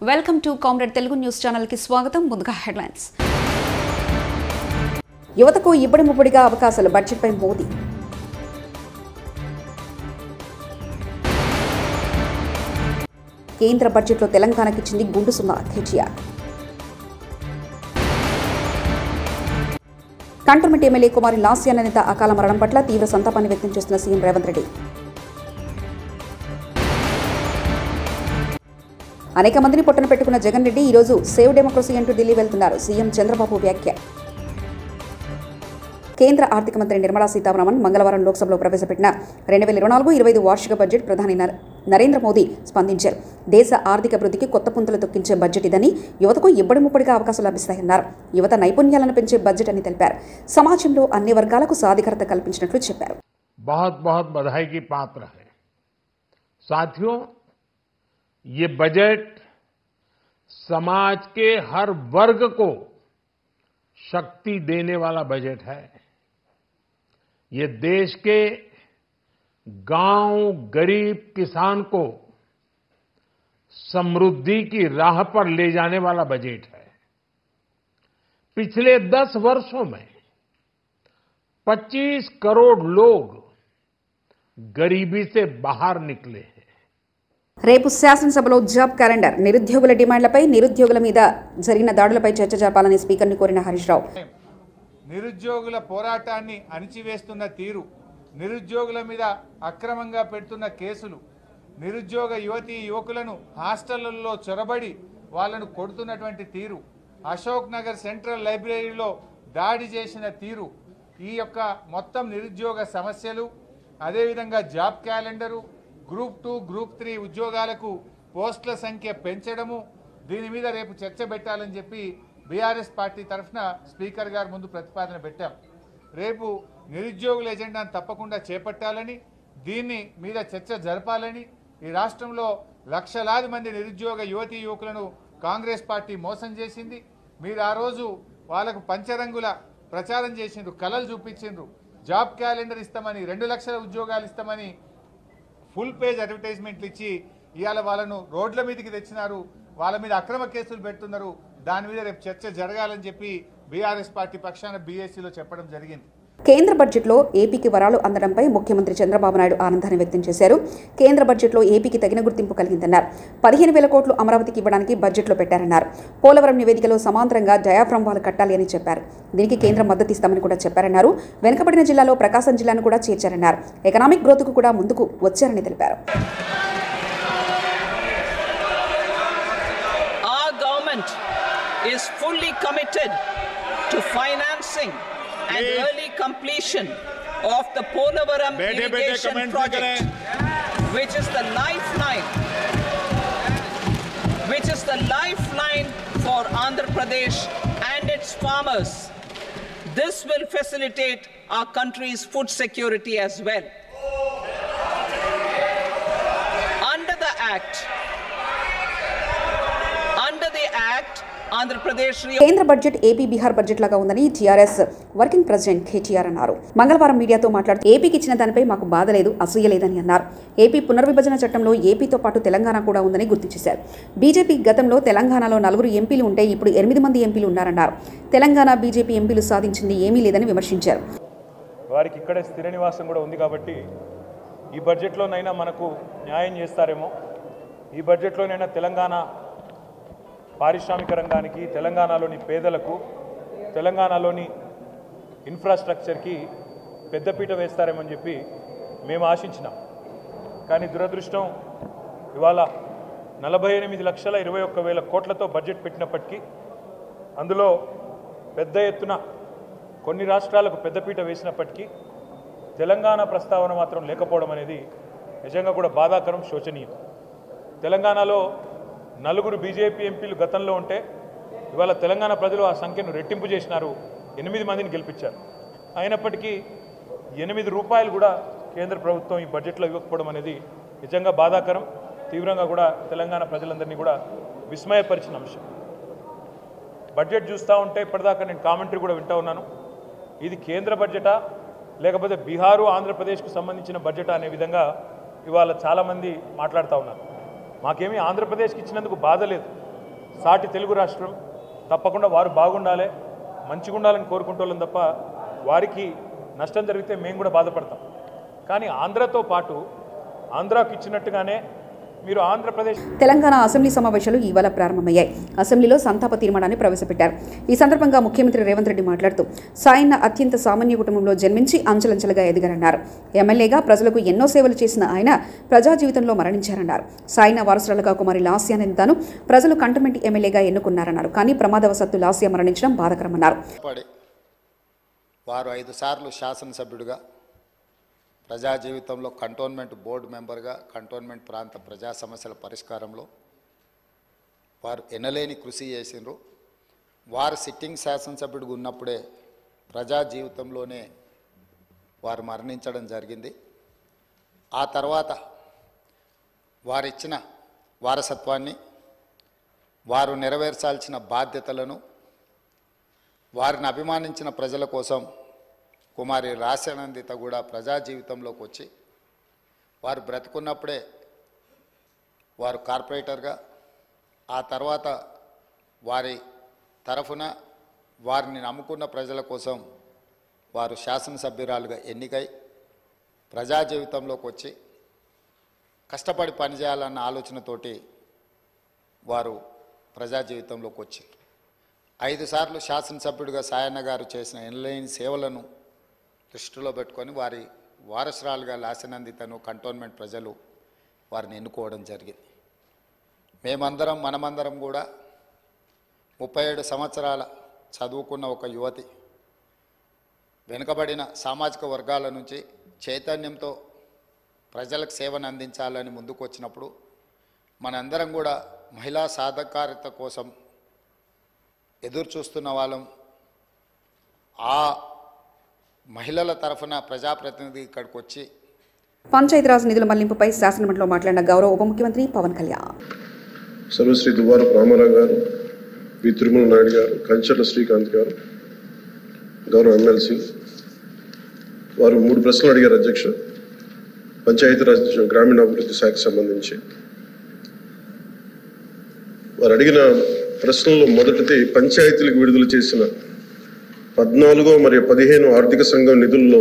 Welcome to comrade Telugu news channel కి స్వాగతం. ముందుగా హెడ్లైన్స్. యువతకు ఇబ్బడి ముబ్బడిగా అవకాశాలు, బడ్జెట్ పై మోదీ. కేంద్ర బడ్జెట్లో తెలంగాణకి ఇచ్చింది గుండు సున్నా, కేటీఆర్. కంటోన్మెంట్ ఎమ్మెల్యే కుమారి లాస్యాన నేత అకాల మరణం పట్ల తీవ్ర సంతాపాన్ని వ్యక్తం చేస్తున్న సీఎం రేవంత్ రెడ్డి. అనేక మందిని పొట్టన పెట్టుకున్న జగన్ రెడ్డి ఈరోజు సేవ్ డెమోక్రసీ అంటూ ఢిల్లీ వెళ్తున్నారు. సీఎం చంద్రబాబు వ్యాఖ్య. కేంద్ర ఆర్థిక మంత్రి నిర్మలా సీతారామన్ మంగళవారం లోక్సభలో ప్రవేశపెట్టిన 2024-25 వార్షిక బడ్జెట్ ప్రధాని నరేంద్ర మోదీ స్పందించారు. దేశ ఆర్థిక అభివృద్ధికి కొత్త పుంతలు తొక్కించే బడ్జెట్ ఇదని, యువతకు ఇబ్బడి ముబ్బడిగా అవకాశాలు లభిస్తాయన్నారు. యువత నైపుణ్యాలను పెంచే బడ్జెట్ అని తెలిపారు. సమాజంలో అన్ని వర్గాలకు సాధికారత కల్పించినట్లు చెప్పారు. ये बजट समाज के हर वर्ग को शक्ति देने वाला बजट है। ये देश के गांव गरीब किसान को समृद्धि की राह पर ले जाने वाला बजट है। पिछले 10 वर्षों में 25 करोड़ लोग गरीबी से बाहर निकले हैं. రేపు శాసనసభలో జాబ్ క్యాలెండర్, నిరుద్యోగుల డిమాండ్లపై, నిరుద్యోగుల మీద జరిగిన దాడులపై చర్చ జరపాలని స్పీకర్ని కోరిన హరీష్ రావు. నిరుద్యోగుల పోరాటాన్ని అణిచివేస్తున్న తీరు, నిరుద్యోగుల మీద అక్రమంగా పెడుతున్న కేసులు, నిరుద్యోగ యువతీ యువకులను హాస్టళ్లలో చొరబడి వాళ్లను కొడుతున్నటువంటి తీరు, అశోక్ నగర్ సెంట్రల్ లైబ్రరీలో దాడి చేసిన తీరు, ఈ యొక్క మొత్తం నిరుద్యోగ సమస్యలు, అదేవిధంగా జాబ్ క్యాలెండరు, గ్రూప్ 2, గ్రూప్ 3 ఉద్యోగాలకు పోస్టుల సంఖ్య పెంచడము, దీని మీద రేపు చర్చ పెట్టాలని చెప్పి బీఆర్ఎస్ పార్టీ తరఫున స్పీకర్ గారు ముందు ప్రతిపాదన పెట్టాం. రేపు నిరుద్యోగుల ఎజెండాను తప్పకుండా చేపట్టాలని, దీన్ని మీద చర్చ జరపాలని, ఈ రాష్ట్రంలో లక్షలాది మంది నిరుద్యోగ యువతీ యువకులను కాంగ్రెస్ పార్టీ మోసం చేసింది. మీరు ఆ రోజు వాళ్ళకు పంచరంగుల ప్రచారం చేసిండ్రు, కలలు చూపించిండ్రు, జాబ్ క్యాలెండర్ ఇస్తామని, 2 లక్షల ఉద్యోగాలు ఇస్తామని ఫుల్ పేజ్ అడ్వర్టైజ్మెంట్లు ఇచ్చి ఇవాళ వాళ్ళను రోడ్ల మీదకి తెచ్చినారు, వాళ్ళ మీద అక్రమ కేసులు పెడుతున్నారు. దాని మీద రేపు చర్చ జరగాలని చెప్పి బీఆర్ఎస్ పార్టీ పక్షాన బీఎస్సీలో చెప్పడం జరిగింది. కేంద్ర బడ్జెట్లో ఏపీకి వరాలు అందడంపై ముఖ్యమంత్రి చంద్రబాబు నాయుడు ఆనందాన్ని వ్యక్తం చేశారు. కేంద్ర బడ్జెట్లో ఏపీకి తగిన గుర్తింపు కలిగిందన్నారు. 15,000 కోట్లు అమరావతికి ఇవ్వడానికి బడ్జెట్లో పెట్టారన్నారు. పోలవరం నివేదికలో సమాంతరంగా డయాఫ్రమ్ వాల్ కట్టాలి అని చెప్పారు. దీనికి కేంద్రం మద్దతు ఇస్తామని కూడా చెప్పారన్నారు. వెనుకబడిన జిల్లాలో ప్రకాశం జిల్లాను కూడా చేర్చారన్నారు. ఎకనామిక్ గ్రోత్కు కూడా ముందుకు వచ్చారని తెలిపారు. Our government is fully committed to financing and early completion of the Polavaram irrigation project, which is the lifeline for Andhra Pradesh and its farmers. This will facilitate our country's food security as well. Under the act, Andhra Pradesh కేంద్ర budget AP Bihar budget లాగా ఉందని TRS working president KTR అన్నారు. మంగళవారం మీడియాతో మాట్లాడుతూ ఏపీకి ఇచ్చిన దానిపై మాకు బాధ లేదు, అసూయ లేదని అన్నారు. ఏపీ పునర్విభజన చట్టంలో ఏపీతో పాటు తెలంగాణ కూడా ఉందని గుర్తు చేశారు. బీజేపీ గతంలో తెలంగాణలో 4 ఎంపీలు ఉంటే ఇప్పుడు 8 మంది ఎంపీలు ఉన్నారన్నారు. తెలంగాణ బీజేపీ ఎంపీలు సాధించింది ఏమీ లేదని విమర్శించారు. వారికి ఇక్కడే స్థిర నివాసం కూడా ఉంది కాబట్టి ఈ బడ్జెట్లోనైనా మనకు న్యాయం చేస్తారేమో, ఈ బడ్జెట్లోనైనా తెలంగాణ పారిశ్రామిక రంగానికి, తెలంగాణలోని పేదలకు, తెలంగాణలోని ఇన్ఫ్రాస్ట్రక్చర్కి పెద్దపీట వేస్తారేమని చెప్పి మేము ఆశించినాం. కానీ దురదృష్టం ఇవాళ 48,21,000 కోట్లతో బడ్జెట్ పెట్టినప్పటికీ అందులో పెద్ద ఎత్తున కొన్ని రాష్ట్రాలకు పెద్దపీట వేసినప్పటికీ తెలంగాణ ప్రస్తావన మాత్రం లేకపోవడం అనేది నిజంగా కూడా బాధాకరం, శోచనీయం. తెలంగాణలో 4 బీజేపీ ఎంపీలు గతంలో ఉంటే ఇవాళ తెలంగాణ ప్రజలు ఆ సంఖ్యను రెట్టింపు చేసినారు, 8 మందిని గెలిపించారు. అయినప్పటికీ 8 రూపాయలు కూడా కేంద్ర ప్రభుత్వం ఈ బడ్జెట్లో ఇవ్వకపోవడం అనేది నిజంగా బాధాకరం, తీవ్రంగా కూడా తెలంగాణ ప్రజలందరినీ కూడా విస్మయపరిచిన అంశం. బడ్జెట్ చూస్తూ ఉంటే ఇప్పటిదాకా నేను కామెంటరీ కూడా వింటూ ఉన్నాను. ఇది కేంద్ర బడ్జెటా లేకపోతే బీహారు ఆంధ్రప్రదేశ్కు సంబంధించిన బడ్జెటా అనే విధంగా ఇవాళ చాలామంది మాట్లాడుతూ ఉన్నారు. మాకేమీ ఆంధ్రప్రదేశ్కి ఇచ్చినందుకు బాధ లేదు, సాటి తెలుగు రాష్ట్రం తప్పకుండా వారు బాగుండాలి, మంచిగా ఉండాలని కోరుకుంటోళ్ళం తప్ప వారికి నష్టం జరిగితే మేము కూడా బాధపడతాం. కానీ ఆంధ్రతో పాటు ఆంధ్రాకు ఇచ్చినట్టుగానే మీరు ఆంధ్రప్రదేశ్ తెలంగాణ అసెంబ్లీ సమావేశాలు ఇవాళ ప్రారంభమయ్యాయి. అసెంబ్లీలో సంతాప తీర్మానాన్ని ప్రవేశపెట్టారు. ఈ సందర్భంగా ముఖ్యమంత్రి రేవంత్ రెడ్డి మాట్లాడుతూ సాయన్న అత్యంత సామాన్య కుటుంబంలో జన్మించి అంచెలంచెలుగా ఎదిగారన్నారు. ఎమ్మెల్యేగా ప్రజలకు ఎన్నో సేవలు చేసిన ఆయన ప్రజా జీవితంలో మరణించారన్నారు. సాయన్న వారసురాలుగా కుమారి లాస్యాని తాను ప్రజలు కంటోన్మెంట్ ఎమ్మెల్యేగా ఎన్నుకున్నారన్నారు. కానీ ప్రమాదవశాత్తు లాస్య మరణించడం బాధాకరమన్నారు. వారు 5 సార్లు శాసనసభ్యుడిగా, ప్రజా జీవితంలో కంటోన్మెంట్ బోర్డు మెంబర్గా, కంటోన్మెంట్ ప్రాంత ప్రజా సమస్యల పరిష్కారంలో వారు ఎనలేని కృషి చేసినారు. వారు సిట్టింగ్ శాసనసభ్యుడిగా ఉన్నప్పుడే ప్రజా జీవితంలోనే వారు మరణించడం జరిగింది. ఆ తర్వాత వారిచ్చిన వారసత్వాన్ని, వారు నెరవేర్చాల్సిన బాధ్యతలను, వారిని అభిమానించిన ప్రజల కోసం కుమారి లాస్యానందిత కూడా ప్రజా జీవితంలోకి వచ్చి వారు బ్రతుకున్నప్పుడే వారు కార్పొరేటర్గా, ఆ తర్వాత వారి తరఫున వారిని నమ్ముకున్న ప్రజల కోసం వారు శాసనసభ్యురాలుగా ఎన్నికై ప్రజా జీవితంలోకి వచ్చి కష్టపడి పనిచేయాలన్న ఆలోచనతోటి వారు ప్రజా జీవితంలోకి వచ్చారు. 5 సార్లు శాసనసభ్యుడిగా సాయన్న గారు చేసిన ఎనలేని సేవలను దృష్టిలో పెట్టుకొని వారి వారసురాలుగా లాస్యానందితను కంటోన్మెంట్ ప్రజలు వారిని ఎన్నుకోవడం జరిగింది. మనమందరం కూడా 37 సంవత్సరాల చదువుకున్న ఒక యువతి, వెనుకబడిన సామాజిక వర్గాల నుంచి చైతన్యంతో ప్రజలకు సేవను అందించాలని ముందుకు వచ్చినప్పుడు మనందరం కూడా మహిళా సాధికారత కోసం ఎదురు చూస్తున్న వాళ్ళం. ఆ మహిళల తరఫున ప్రజాప్రతినిధి ఇక్కడికి వచ్చి పంచాయతీరాజ్ నిధుల మళ్లింపుపై శాసనమండలిలో మాట్లాడిన గౌరవ ఉప ముఖ్యమంత్రి పవన్ కళ్యాణ్. సర్వశ్రీ దువ్వారపు రామారావు గారు, వి తిరుమల నాయుడు గారు, కంచర్ల శ్రీకాంత్ గారు, గౌరవ ఎమ్మెల్సీ వారు 3 ప్రశ్నలు అడిగారు. అధ్యక్ష, పంచాయతీరాజ్ గ్రామీణాభివృద్ధి శాఖకు సంబంధించి వారు అడిగిన ప్రశ్నల్లో మొదటిది పంచాయతీలకు విడుదల చేసిన 14 మరియు 15 ఆర్థిక సంఘం నిధుల్లో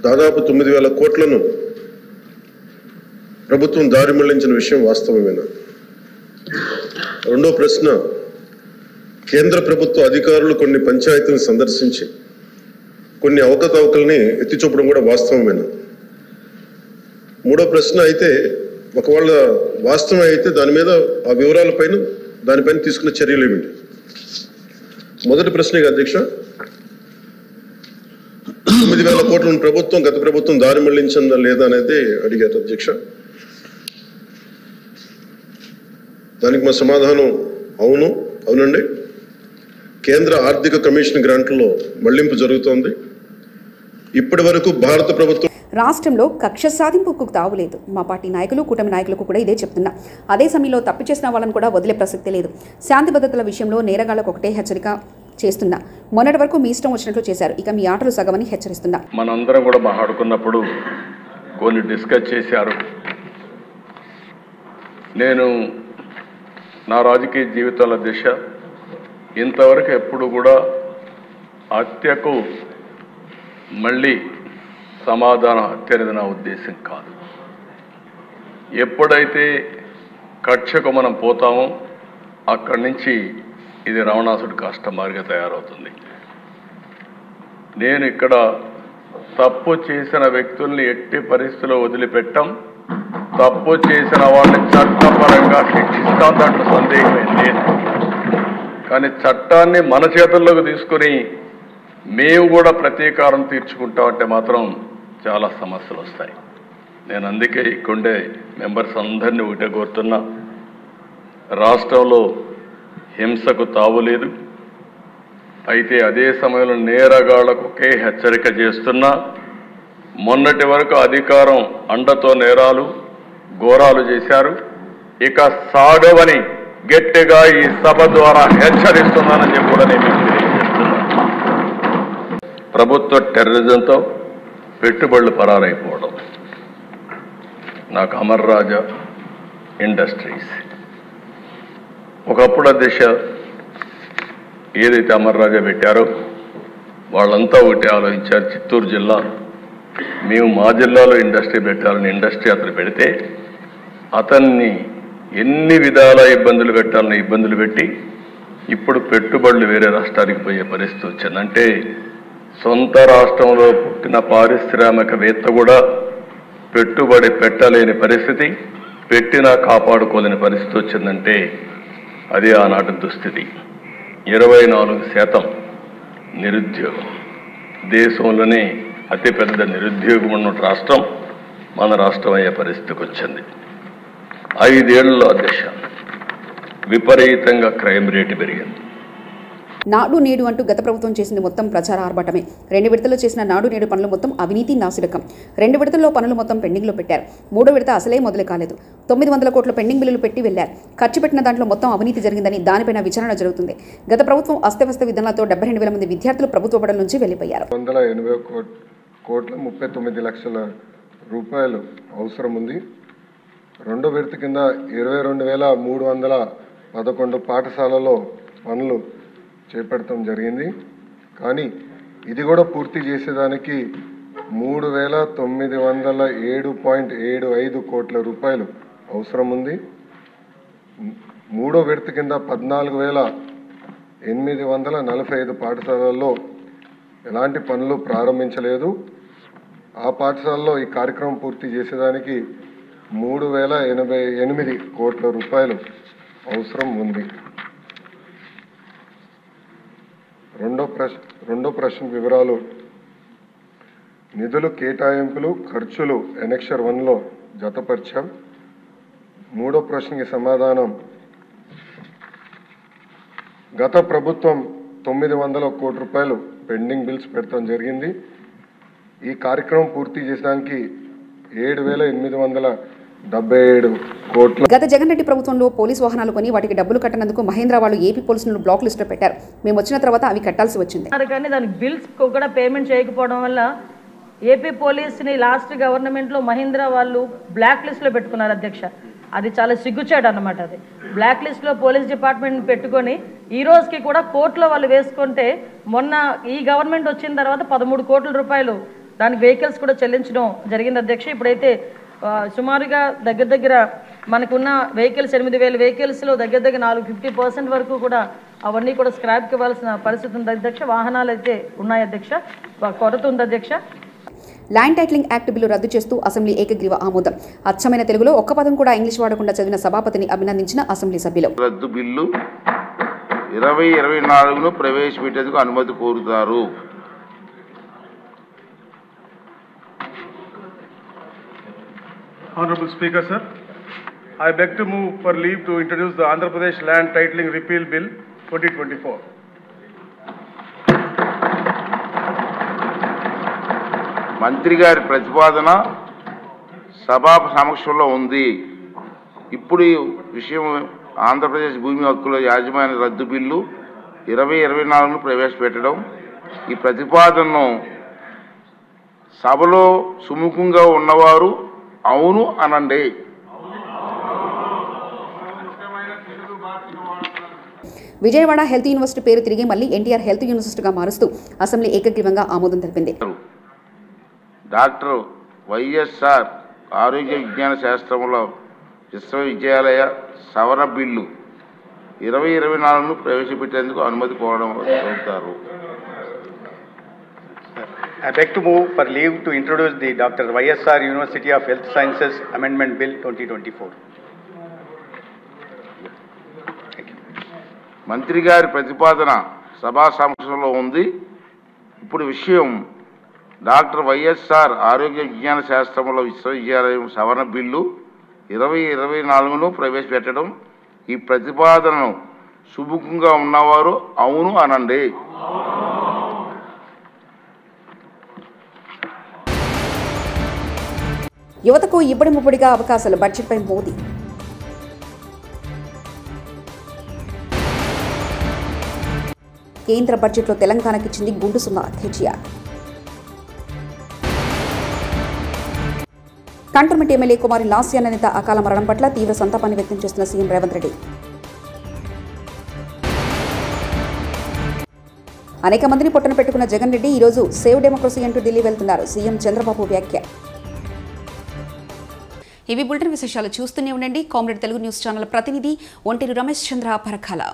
దాదాపు 9,000 కోట్లను ప్రభుత్వం దారి మళ్లించిన విషయం వాస్తవమేనా? రెండో ప్రశ్న, కేంద్ర ప్రభుత్వ అధికారులు కొన్ని పంచాయతీలను సందర్శించి కొన్ని అవకతవకల్ని ఎత్తి చూపడం కూడా వాస్తవమేనా? మూడో ప్రశ్న అయితే ఒకవేళ వాస్తవం అయితే దాని మీద ఆ వివరాలపైన దానిపైన తీసుకున్న చర్యలు ఏమిటి? మొదటి ప్రశ్న అధ్యక్ష, 9,000 కోట్లను గత ప్రభుత్వం దారి మళ్లించిందా లేదా అనేది అడిగారు అధ్యక్ష. దానికి మా సమాధానం అవునండి. కేంద్ర ఆర్థిక కమిషన్ గ్రాంట్లలో మళ్లింపు జరుగుతోంది. ఇప్పటి వరకు భారత ప్రభుత్వం రాష్ట్రంలో కక్ష సాధింపుకు తావులేదు. మా పార్టీ నాయకులు, కూటమి నాయకులకు కూడా ఇదే చెప్తున్నా. అదే సమయంలో తప్పు చేసిన వాళ్ళని కూడా వదిలే ప్రసక్తే లేదు. శాంతి భద్రతల విషయంలో నేరగాళ్లకు ఒకటే హెచ్చరిక చేస్తున్నా. మొన్నటి వరకు మీ ఇష్టం వచ్చినట్లు చేశారు, ఇక మీ ఆటలు సగమని హెచ్చరిస్తున్నా. మనందరం కూడా మాట్లాడుకున్నప్పుడు కొన్ని డిస్కస్ చేశారు. నేను నా రాజకీయ జీవితాల దిశ ఇంతవరకు ఎప్పుడు కూడా హత్యకు మళ్ళీ సమాధానం హత్య అనేది నా ఉద్దేశం కాదు. ఎప్పుడైతే కక్షకు మనం పోతామో అక్కడి నుంచి ఇది రావణాసుడి కష్టమారిగా తయారవుతుంది. నేను ఇక్కడ తప్పు చేసిన వ్యక్తుల్ని ఎట్టి పరిస్థితుల్లో వదిలిపెట్టాం. తప్పు చేసిన వాళ్ళని చట్టపరంగా శిక్షిస్తాం, దాంట్లో సందేహమే లేదు. కానీ చట్టాన్ని మన చేతుల్లోకి తీసుకుని మేము కూడా ప్రతీకారం తీర్చుకుంటామంటే మాత్రం చాలా సమస్యలు వస్తాయి. నేను అందుకే ఇక్కడే మెంబర్స్ అందరినీ ఒకటే కోరుతున్నా, రాష్ట్రంలో హింసకు తావులేదు. అయితే అదే సమయంలో నేరగాళ్లకు ఒకే హెచ్చరిక చేస్తున్నా. మొన్నటి వరకు అధికారం అండతో నేరాలు ఘోరాలు చేశారు, ఇక సాగవని గట్టిగా ఈ సభ ద్వారా హెచ్చరిస్తున్నానని చెప్పి కూడా నేను తెలియజేస్తున్నాను. ప్రభుత్వ టెర్రరిజంతో పెట్టుబడులు పరారైపోవడం, నాకు అమర్ రాజా ఇండస్ట్రీస్ ఒకప్పుడు అధ్యక్ష ఏదైతే అమర్రాజా పెట్టారో వాళ్ళంతా ఒకటి ఆలోచించారు. చిత్తూరు జిల్లా మేము మా జిల్లాలో ఇండస్ట్రీ పెట్టాలని ఇండస్ట్రీ అతను పెడితే అతన్ని ఎన్ని విధాల ఇబ్బందులు పెట్టాలని ఇబ్బందులు పెట్టి ఇప్పుడు పెట్టుబడులు వేరే రాష్ట్రానికి పోయే పరిస్థితి వచ్చింది. అంటే సొంత రాష్ట్రంలో పుట్టిన పారిశ్రామికవేత్త కూడా పెట్టుబడి పెట్టలేని పరిస్థితి, పెట్టినా కాపాడుకోలేని పరిస్థితి వచ్చిందంటే అది ఆనాటి దుస్థితి. 24% నిరుద్యోగం, దేశంలోనే అతిపెద్ద నిరుద్యోగం ఉన్న రాష్ట్రం మన రాష్ట్రం అయ్యే పరిస్థితికి వచ్చింది. 5 ఏళ్లలో అధ్యక్ష విపరీతంగా క్రైమ్ రేటు పెరిగింది. నాడు నేడు అంటూ గత ప్రభుత్వం చేసింది మొత్తం ప్రచార ఆర్భటమే. 2 విడతల్లో చేసిన నాడు నేడు పనులు మొత్తం అవినీతి నాసిరకం. 2 విడతల్లో పనులు మొత్తం పెండింగ్లో పెట్టారు. 3వ విడత అసలే మొదలు కాలేదు. 900 కోట్ల పెండింగ్ బిల్లులు పెట్టి వెళ్లారు. ఖర్చు పెట్టిన దాంట్లో మొత్తం అవినీతి జరిగిందని దానిపైన విచారణ జరుగుతుంది. గత ప్రభుత్వం అస్తవ్యస్త విధానాలతో 72,000 మంది విద్యార్థులు ప్రభుత్వ బడుల నుంచి వెళ్లిపోయారు. 180 కోట్ల 39 లక్షల రూపాయలు అవసరం ఉంది. 2వ విడత కింద 22,311 పాఠశాలలో పనులు చేపట్టడం జరిగింది. కానీ ఇది కూడా పూర్తి చేసేదానికి 3,907.75 కోట్ల రూపాయలు అవసరం ఉంది. 3వ విడత కింద 14,845 పాఠశాలల్లో ఎలాంటి పనులు ప్రారంభించలేదు. ఆ పాఠశాలలో ఈ కార్యక్రమం పూర్తి చేసేదానికి 3,088 కోట్ల రూపాయలు అవసరం ఉంది. రెండో ప్రశ్న వివరాలు. నిధులు కేటాయింపులు ఖర్చులు ఎనెక్షర్ 1లో జతపరిచాం. 3వ ప్రశ్నకి సమాధానం. గత ప్రభుత్వం 900 కోట్ల రూపాయలు పెండింగ్ బిల్స్ పెట్టడం జరిగింది. ఈ కార్యక్రమం పూర్తి చేసడానికి 7,877 కోట్ల. గత జగన్ రెడ్డి ప్రభుత్వంలో పోలీస్ వాహనాలు కొని వాటికి డబ్బులు కట్టనందుకు మహేంద్ర వాళ్ళు ఏపీ పోలీసులను బ్లాక్ లిస్టులో పెట్టారు. మేము వచ్చిన తర్వాత అవి కట్టాల్సి వచ్చింది. కానీ దానికి బిల్స్ కూడా పేమెంట్ చేయకపోవడం వల్ల ఏపీ పోలీసుని లాస్ట్ గవర్నమెంట్లో మహేంద్ర వాళ్ళు బ్లాక్ లిస్ట్లో పెట్టుకున్నారు అధ్యక్ష. అది చాలా సిగ్గుచేటు అన్నమాట. అది బ్లాక్ లిస్ట్లో పోలీస్ డిపార్ట్మెంట్ పెట్టుకొని ఈ రోజుకి కూడా కోర్టులో వాళ్ళు వేసుకుంటే మొన్న ఈ గవర్నమెంట్ వచ్చిన తర్వాత 13 కోట్ల రూపాయలు దానికి వెహికల్స్ కూడా చెల్లించడం జరిగింది అధ్యక్ష. ఇప్పుడైతే సుమారుగా దగ్గర మనకున్న వెహికల్స్ 8,000 వెహికల్స్లో దగ్గర 50% వరకు కూడా అవన్నీ కూడా స్క్రాప్కి ఇవ్వాల్సిన పరిస్థితి ఉంది అధ్యక్ష. వాహనాలు అయితే ఉన్నాయి అధ్యక్ష, కొరత ఉంది అధ్యక్ష. ల్యాండ్ టైటిలింగ్ యాక్ట్ బిల్లు రద్దు చేస్తూ అసెంబ్లీ ఏకగ్రీవ ఆమోదం. అచ్చమైన తెలుగులో ఒక్క పదం కూడా ఇంగ్లీష్ వాడకుండా చదివిన సభాపతిని అభినందించిన అసెంబ్లీ సభ్యులు. రద్దు బిల్లు 2024ను ప్రవేశపెట్టేందుకు అనుమతి కోరుతారు. Honorable Speaker, sir, I beg to move for leave to introduce the Andhra Pradesh Land Titling Repeal Bill 2024. మంత్రి గారి ప్రతిపాదన సభా సమక్షంలో ఉంది. ఇప్పుడు ఈ విషయం ఆంధ్రప్రదేశ్ భూమి హక్కుల యాజమాన్య రద్దు బిల్లు 2024ను ప్రవేశపెట్టడం. ఈ ప్రతిపాదనను సభలో సుముఖంగా ఉన్నవారు అవును అనండి. విజయవాడ హెల్త్ యూనివర్సిటీ పేరు తిరిగి మళ్లీ ఎన్టీఆర్ హెల్త్ యూనివర్సిటీగా మారుస్తూ అసెంబ్లీ ఏకగ్రీవంగా ఆమోదం తెలిపింది. డాక్టర్ వైఎస్ఆర్ ఆరోగ్య విజ్ఞాన శాస్త్రంలో విశ్వవిద్యాలయ సవరణ బిల్లు 2024ను ప్రవేశపెట్టేందుకు అనుమతి కోరుతారు. I beg to move for leave to introduce the Dr. YSR University of Health Sciences Amendment Bill 2024. మంత్రి గారి ప్రతిపాదన సభా సమక్షంలో ఉంది. ఇప్పుడు విషయం డాక్టర్ వైఎస్ఆర్ ఆరోగ్య విజ్ఞాన శాస్త్రంలో విశ్వవిద్యాలయం సవరణ బిల్లు 2024ను ప్రవేశపెట్టడం. ఈ ప్రతిపాదనను సుముఖంగా ఉన్నవారు అవును అనండి. యువతకు ఇబ్బడి ముబ్బడిగా అవకాశాలు. బడ్జెట్పై మోదీ. కేంద్ర బడ్జెట్లో తెలంగాణకిచ్చింది గుండు సున్నా కేసీఆర్. కంటోన్మెంట్ ఎమ్మెల్యే కుమారి లాస్యాల నేత అకాల మరణం పట్ల తీవ్ర సంతాపాన్ని వ్యక్తం చేస్తున్న సీఎం రేవంత్ రెడ్డి. అనేక మందిని పొట్టన పెట్టుకున్న జగన్ రెడ్డి ఈరోజు సేవ్ డెమోక్రసీ అంటూ ఢిల్లీ వెళ్తున్నారు. సీఎం చంద్రబాబు వ్యాఖ్య. ఇవి బులెటిన్ విశేషాలు. చూస్తూనే ఉండండి కామ్రేడ్ తెలుగు న్యూస్ ఛానల్ ప్రతినిధి ఒంటేరు రమేష్ చంద్ర పరకాల.